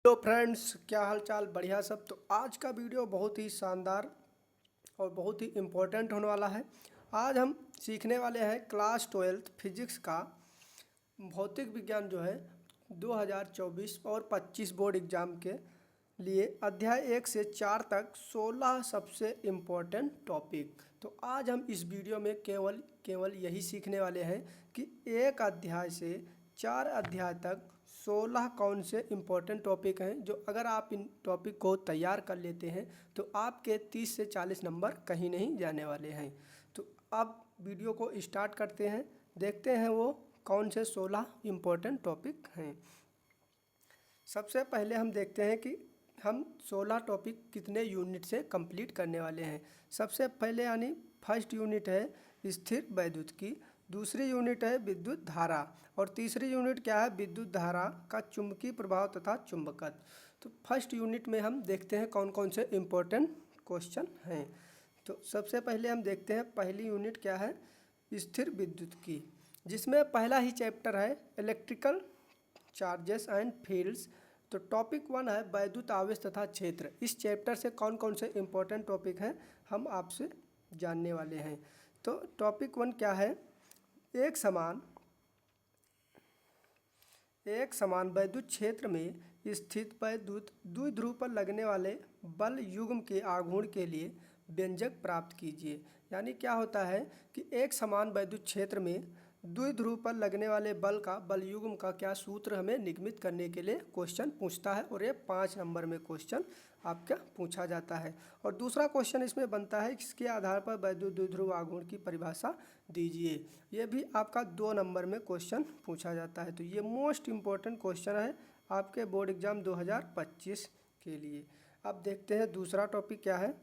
Hello friends, क्या हाल चाल? बढ़िया सब। तो आज का वीडियो बहुत ही शानदार और बहुत ही इम्पोर्टेंट होने वाला है। आज हम सीखने वाले हैं क्लास 12th फिजिक्स का भौतिक विज्ञान जो है 2024 और 25 बोर्ड एग्जाम के लिए अध्याय 1 से 4 तक 16 सबसे इम्पोर्टेंट टॉपिक। तो आज हम इस वीडियो में केवल यही सीखने वाले हैं कि एक अध्याय से 4 अध्याय तक 16 कौन से इम्पोर्टेंट टॉपिक हैं जो अगर आप इन टॉपिक को तैयार कर लेते हैं तो आपके 30 से 40 नंबर कहीं नहीं जाने वाले हैं। तो अब वीडियो को स्टार्ट करते हैं, देखते हैं वो कौन से 16 इम्पोर्टेंट टॉपिक हैं। सबसे पहले हम देखते हैं कि हम 16 टॉपिक कितने यूनिट से कंप्लीट करने वाले हैं। सबसे पहले यानी फर्स्ट यूनिट है स्थिर वैद्युत की, दूसरी यूनिट है विद्युत धारा और तीसरी यूनिट क्या है? विद्युत धारा का चुंबकीय प्रभाव तथा चुंबकत्व। तो फर्स्ट यूनिट में हम देखते हैं कौन कौन से इम्पोर्टेंट क्वेश्चन हैं। तो सबसे पहले हम देखते हैं पहली यूनिट क्या है? स्थिर विद्युत की, जिसमें पहला ही चैप्टर है इलेक्ट्रिकल चार्जेस एंड फील्ड्स। तो टॉपिक 1 है वैद्युत आवेश तथा क्षेत्र। इस चैप्टर से कौन कौन से इम्पोर्टेंट टॉपिक हैं हम आपसे जानने वाले हैं। तो टॉपिक 1 क्या है? एक समान वैद्युत क्षेत्र में स्थित वैद्युत द्विध्रुव पर लगने वाले बल युग्म के आघूर्ण के लिए व्यंजक प्राप्त कीजिए। यानी क्या होता है कि एक समान वैद्युत क्षेत्र में द्विध्रुव पर लगने वाले बल का बल युग्म का क्या सूत्र हमें निगमित करने के लिए क्वेश्चन पूछता है और ये 5 नंबर में क्वेश्चन आपका पूछा जाता है। और दूसरा क्वेश्चन इसमें बनता है किसके आधार पर वैद्युत द्विध्रुव आघूर्ण की परिभाषा दीजिए। ये भी आपका 2 नंबर में क्वेश्चन पूछा जाता है। तो ये मोस्ट इम्पोर्टेंट क्वेश्चन है आपके बोर्ड एग्जाम 2025 के लिए। अब देखते हैं दूसरा टॉपिक क्या है।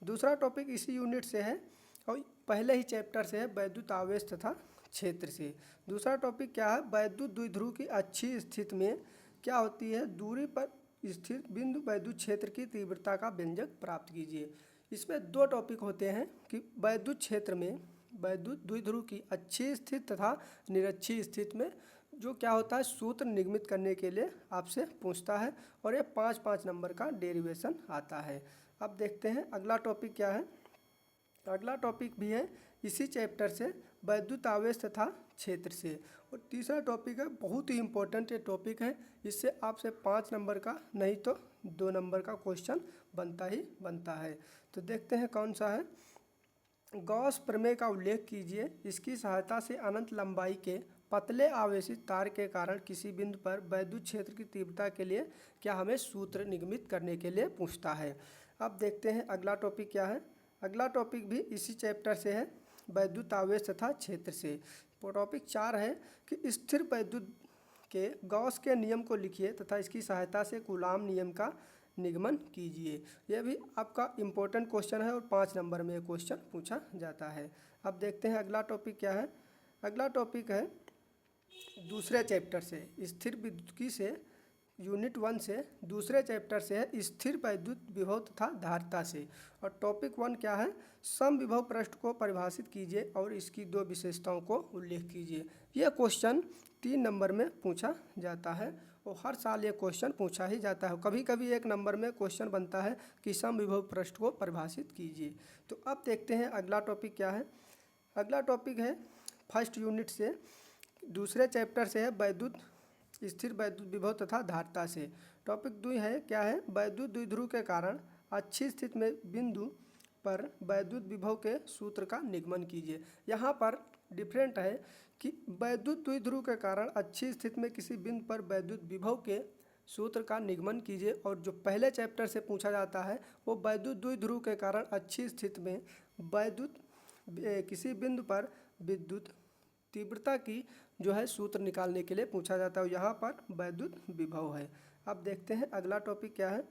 दूसरा टॉपिक इसी यूनिट से है और पहले ही चैप्टर से है वैद्युत आवेश तथा क्षेत्र से। दूसरा टॉपिक क्या है? वैद्युत द्विध्रुव की अच्छी स्थिति में क्या होती है? दूरी पर स्थित बिंदु वैद्युत क्षेत्र की तीव्रता का व्यंजक प्राप्त कीजिए। इसमें 2 टॉपिक होते हैं कि वैद्युत क्षेत्र में वैद्युत द्विध्रुव की अच्छी स्थिति तथा निरक्षी स्थिति में जो क्या होता है सूत्र निगमित करने के लिए आपसे पूछता है और ये 5-5 नंबर का डेरिवेशन आता है। अब देखते हैं अगला टॉपिक क्या है। अगला टॉपिक भी है इसी चैप्टर से वैद्युत आवेश तथा क्षेत्र से। और तीसरा टॉपिक है बहुत ही इम्पोर्टेंट ये टॉपिक है, इससे आपसे 5 नंबर का नहीं तो 2 नंबर का क्वेश्चन बनता ही बनता है। तो देखते हैं कौन सा है। गॉस प्रमेय का उल्लेख कीजिए। इसकी सहायता से अनंत लंबाई के पतले आवेशित तार के कारण किसी बिंदु पर वैद्युत क्षेत्र की तीव्रता के लिए क्या हमें सूत्र निगमित करने के लिए पूछता है। अब देखते हैं अगला टॉपिक क्या है। अगला टॉपिक भी इसी चैप्टर से है वैद्युत आवेश तथा क्षेत्र से। टॉपिक 4 है कि स्थिर वैद्युत के गॉस के नियम को लिखिए तथा इसकी सहायता से कूलाम नियम का निगमन कीजिए। यह भी आपका इम्पोर्टेंट क्वेश्चन है और 5 नंबर में क्वेश्चन पूछा जाता है। अब देखते हैं अगला टॉपिक क्या है। अगला टॉपिक है दूसरे चैप्टर से स्थिर विद्युतिकी से यूनिट 1 से दूसरे चैप्टर से है स्थिर वैद्युत विभव तथा धारिता से। और टॉपिक 1 क्या है? समविभव पृष्ठ को परिभाषित कीजिए और इसकी 2 विशेषताओं को उल्लेख कीजिए। यह क्वेश्चन 3 नंबर में पूछा जाता है और हर साल ये क्वेश्चन पूछा ही जाता है। कभी कभी 1 नंबर में क्वेश्चन बनता है कि समविभव पृष्ठ को परिभाषित कीजिए। तो अब देखते हैं अगला टॉपिक क्या है। अगला टॉपिक है फर्स्ट यूनिट से दूसरे चैप्टर से है वैद्युत स्थिर वैद्युत विभव तथा धारिता से। टॉपिक 2 है क्या है? वैद्युत द्विध्रुव के कारण अच्छी स्थिति में बिंदु पर वैद्युत विभव के सूत्र का निगमन कीजिए। यहाँ पर डिफरेंट है कि वैद्युत द्विध्रुव के कारण अच्छी स्थिति में किसी बिंदु पर वैद्युत विभव के सूत्र का निगमन कीजिए और जो पहले चैप्टर से पूछा जाता है वो वैद्युत द्विध्रुव के कारण अच्छी स्थिति में वैद्युत किसी बिंदु पर विद्युत तीव्रता की जो है सूत्र निकालने के लिए पूछा जाता है। यहाँ पर वैद्युत विभव है। अब देखते हैं अगला टॉपिक क्या है।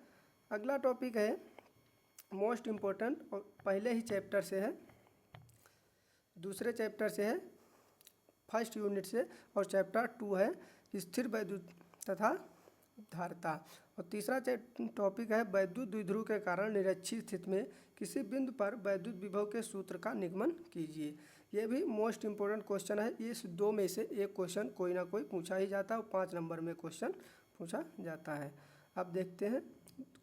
अगला टॉपिक है मोस्ट इम्पोर्टेंट और पहले ही चैप्टर से है दूसरे चैप्टर से है फर्स्ट यूनिट से और चैप्टर 2 है स्थिर वैद्युत तथा धारिता। और तीसरा टॉपिक है वैद्युत द्विध्रुव के कारण निरक्षी स्थिति में किसी बिंदु पर वैद्युत विभव के सूत्र का निगमन कीजिए। ये भी मोस्ट इम्पोर्टेंट क्वेश्चन है। इस 2 में से एक क्वेश्चन कोई ना कोई पूछा ही जाता है और 5 नंबर में क्वेश्चन पूछा जाता है। अब देखते हैं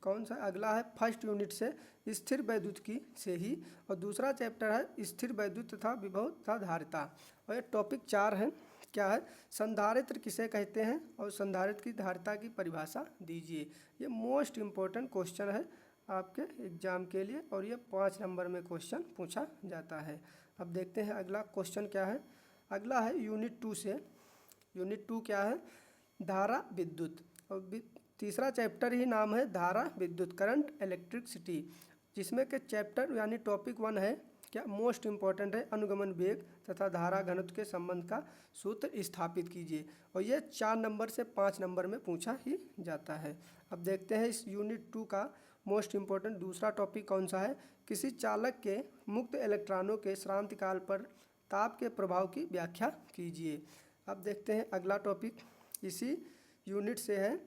कौन सा अगला है। फर्स्ट यूनिट से स्थिर वैद्युतिकी से ही, और दूसरा चैप्टर है स्थिर वैद्युत तथा विभव तथा धारिता। और ये टॉपिक 4 है, क्या है, संधारित्र किसे कहते हैं और संधारित्र की धारिता की परिभाषा दीजिए। ये मोस्ट इम्पोर्टेंट क्वेश्चन है आपके एग्जाम के लिए, और ये 5 नंबर में क्वेश्चन पूछा जाता है। अब देखते हैं अगला क्वेश्चन क्या है। अगला है यूनिट 2 से। यूनिट 2 क्या है, धारा विद्युत, और तीसरा चैप्टर ही नाम है धारा विद्युत, करंट इलेक्ट्रिसिटी, जिसमें के चैप्टर यानी टॉपिक 1 है क्या, मोस्ट इम्पॉर्टेंट है, अनुगमन वेग तथा धारा घनत्व के संबंध का सूत्र स्थापित कीजिए। और ये 4 नंबर से 5 नंबर में पूछा ही जाता है। अब देखते हैं इस यूनिट 2 का मोस्ट इम्पॉर्टेंट दूसरा टॉपिक कौन सा है, किसी चालक के मुक्त इलेक्ट्रॉनों के श्रांति काल पर ताप के प्रभाव की व्याख्या कीजिए। अब देखते हैं अगला टॉपिक इसी यूनिट से है,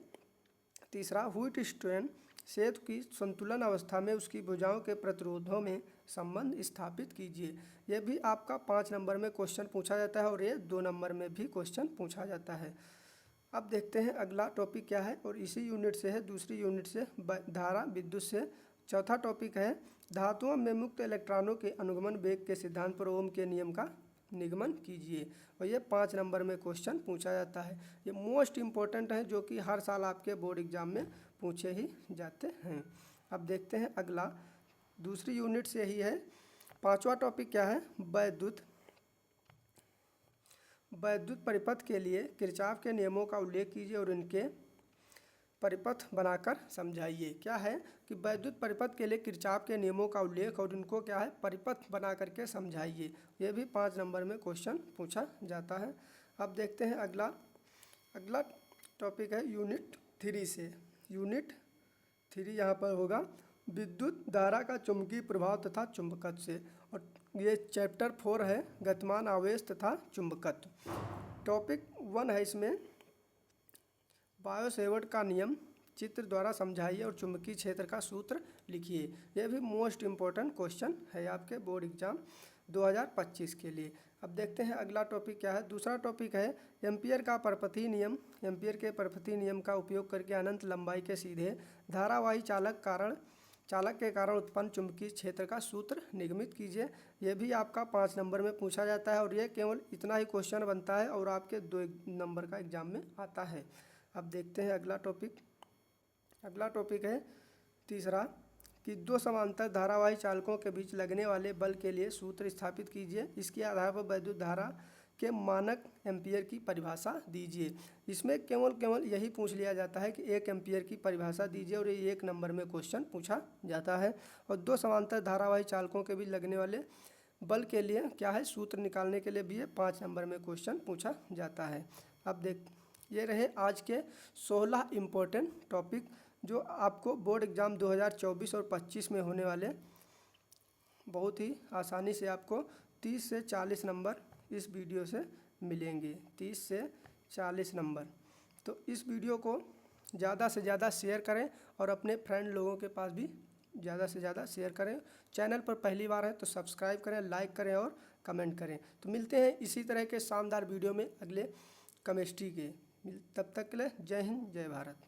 तीसरा, व्हीटस्टोन सेतु की संतुलन अवस्था में उसकी भुजाओं के प्रतिरोधों में संबंध स्थापित कीजिए। यह भी आपका 5 नंबर में क्वेश्चन पूछा जाता है, और ये 2 नंबर में भी क्वेश्चन पूछा जाता है। अब देखते हैं अगला टॉपिक क्या है, और इसी यूनिट से है, दूसरी यूनिट से धारा विद्युत से। चौथा टॉपिक है, धातुओं में मुक्त इलेक्ट्रॉनों के अनुगमन वेग के सिद्धांत पर ओम के नियम का निगमन कीजिए। और ये 5 नंबर में क्वेश्चन पूछा जाता है। ये मोस्ट इम्पोर्टेंट है, जो कि हर साल आपके बोर्ड एग्जाम में पूछे ही जाते हैं। अब देखते हैं अगला दूसरी यूनिट से ही है, 5वां टॉपिक क्या है, वैद्युत परिपथ के लिए किरचॉफ के नियमों का उल्लेख कीजिए और इनके परिपथ बनाकर समझाइए। क्या है कि वैद्युत परिपथ के लिए किरचॉफ के नियमों का उल्लेख और इनको क्या है, परिपथ बना करके समझाइए। ये भी 5 नंबर में क्वेश्चन पूछा जाता है। अब देखते हैं अगला टॉपिक है यूनिट 3 से। यूनिट 3 यहाँ पर होगा विद्युत धारा का चुंबकीय प्रभाव तथा चुंबकत्व से, और ये चैप्टर 4 है, गतिमान आवेश तथा चुंबकत्व। टॉपिक 1 है इसमें, बायो-सेवर्ट का नियम चित्र द्वारा समझाइए और चुंबकीय क्षेत्र का सूत्र लिखिए। यह भी मोस्ट इम्पोर्टेंट क्वेश्चन है आपके बोर्ड एग्जाम 2025 के लिए। अब देखते हैं अगला टॉपिक क्या है। दूसरा टॉपिक है एम्पियर का परपथीय नियम। एम्पियर के परपथीय नियम का उपयोग करके अनंत लंबाई के सीधे धारावाही चालक के कारण उत्पन्न चुंबकीय क्षेत्र का सूत्र निगमित कीजिए। यह भी आपका 5 नंबर में पूछा जाता है, और यह केवल इतना ही क्वेश्चन बनता है और आपके 2 नंबर का एग्जाम में आता है। अब देखते हैं अगला टॉपिक है तीसरा, कि 2 समांतर धारावाही चालकों के बीच लगने वाले बल के लिए सूत्र स्थापित कीजिए। इसके आधार पर वैद्युत धारा के मानक एम्पियर की परिभाषा दीजिए। इसमें केवल यही पूछ लिया जाता है कि 1 एम्पियर की परिभाषा दीजिए, और ये 1 नंबर में क्वेश्चन पूछा जाता है। और 2 समांतर धारावाही चालकों के बीच लगने वाले बल के लिए क्या है, सूत्र निकालने के लिए भी 5 नंबर में क्वेश्चन पूछा जाता है। अब ये रहे आज के 16 इम्पोर्टेंट टॉपिक, जो आपको बोर्ड एग्ज़ाम 2024 और 25 में होने वाले, बहुत ही आसानी से आपको 30 से 40 नंबर इस वीडियो से मिलेंगे। 30 से 40 नंबर। तो इस वीडियो को ज़्यादा से ज़्यादा शेयर करें, और अपने फ्रेंड लोगों के पास भी ज़्यादा से ज़्यादा शेयर करें। चैनल पर पहली बार है तो सब्सक्राइब करें, लाइक करें और कमेंट करें। तो मिलते हैं इसी तरह के शानदार वीडियो में अगले केमिस्ट्री के। तब तक के लिए जय हिंद, जय भारत।